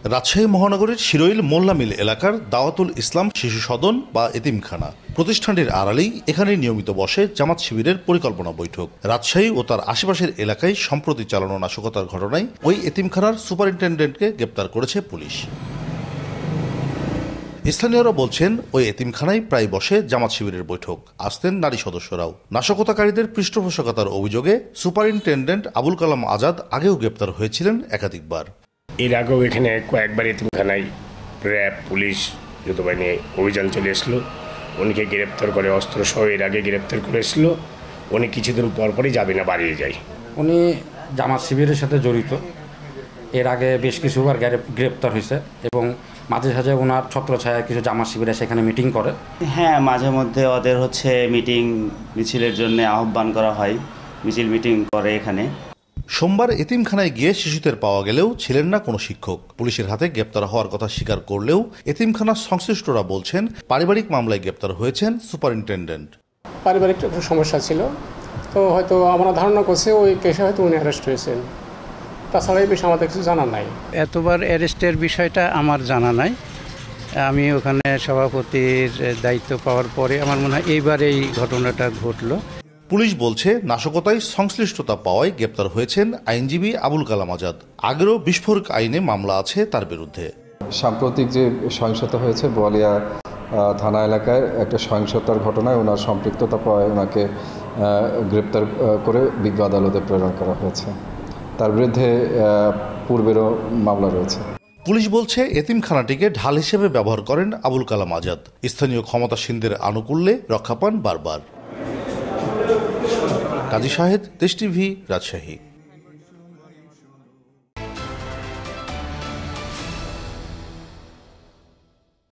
রাজশাহী মহানগরীর শিরোইল মোল্লা মিল এলাকার দাওয়াতুল ইসলাম শিশু সদন বা এতিমখানা প্রতিষ্ঠানটির আড়ালেই এখানে নিয়মিত বসে জামাত শিবিরের পরিকল্পনা বৈঠক। রাজশাহী ও তার আশেপাশের এলাকায় সম্প্রতি চালানো নাশকতার ঘটনায় ওই এতিমখানার সুপারিনটেন্ডেন্টকে গ্রেপ্তার করেছে পুলিশ। স্থানীয়রা বলছেন, ওই এতিমখানায় প্রায় বসে জামাত শিবিরের বৈঠক, আসতেন নারী সদস্যরাও। নাশকতাকারীদের পৃষ্ঠপোষকতার অভিযোগে সুপারিনটেন্ডেন্ট আবুল কালাম আজাদ আগেও গ্রেপ্তার হয়েছিলেন একাধিকবার। এর আগেও এখানে কয়েকবার এতিমখানায় র্যাব, পুলিশ, যৌথ বাহিনী অভিযান চলে এসলো, উনিকে গ্রেপ্তার করে অস্ত্র সহ এর আগে গ্রেপ্তার করে এসলো। উনি কিছুদিন পরপরই যাবে না, বাড়িয়ে যায়। উনি জামাত শিবিরের সাথে জড়িত, এর আগে বেশ কিছুবার গ্রেপ্তার হয়েছে এবং মাঝে সাঝে ওনার ছত্রছায়ায় কিছু জামাত শিবিরে সেখানে মিটিং করে। হ্যাঁ, মাঝে মধ্যে ওদের মিটিং মিছিলের জন্য আহ্বান করা হয়, মিছিল মিটিং করে এখানে। সোমবার এতিমখানায় গিয়ে শিশুদের পাওয়া গেলেও ছিলেন না কোনো শিক্ষক। পুলিশের হাতে গ্রেপ্তার হওয়ার কথা স্বীকার করলেও এতিমখানার সংশ্লিষ্টরা বলছেন পারিবারিক মামলায় গ্রেপ্তার হয়েছেন সুপারিনটেন্ডেন্ট। পারিবারিক একটা সমস্যা ছিল, তো হয়তো আমরা ধারণা করছি ওই কেসে হয়তো উনি অ্যারেস্ট হয়েছেন। তাছাড়া এই বিষয়ে আমাদের কিছু জানা নাই। এতবার অ্যারেস্টের বিষয়টা আমার জানা নাই। আমি ওখানে সভাপতির দায়িত্ব পাওয়ার পরে আমার মনে হয় এইবার এই ঘটনাটা ঘটলো। পুলিশ বলছে নাশকতায় সংশ্লিষ্টতা পাওয়ায় গ্রেপ্তার হয়েছেন আইনজীবী আবুল কালাম আজাদ। আগেরও বিস্ফোরক আইনে মামলা আছে তার বিরুদ্ধে। সাম্প্রতিক যে সহিংসতা হয়েছে বোয়ালিয়া থানা এলাকায়, একটা সহিংসতার ঘটনায় ওনার সম্পৃক্ততা পাওয়ায় ওনাকে গ্রেপ্তার করে বিজ্ঞ আদালতে প্রেরণ করা হয়েছে। তার বিরুদ্ধে পূর্বেরও মামলা রয়েছে। পুলিশ বলছে এতিমখানাটিকে ঢাল হিসেবে ব্যবহার করেন আবুল কালাম আজাদ। স্থানীয় ক্ষমতাসীনদের আনুকূল্যে রক্ষা পান বারবার। কাজী শাহেদ, দেশ টিভি, রাজশাহী।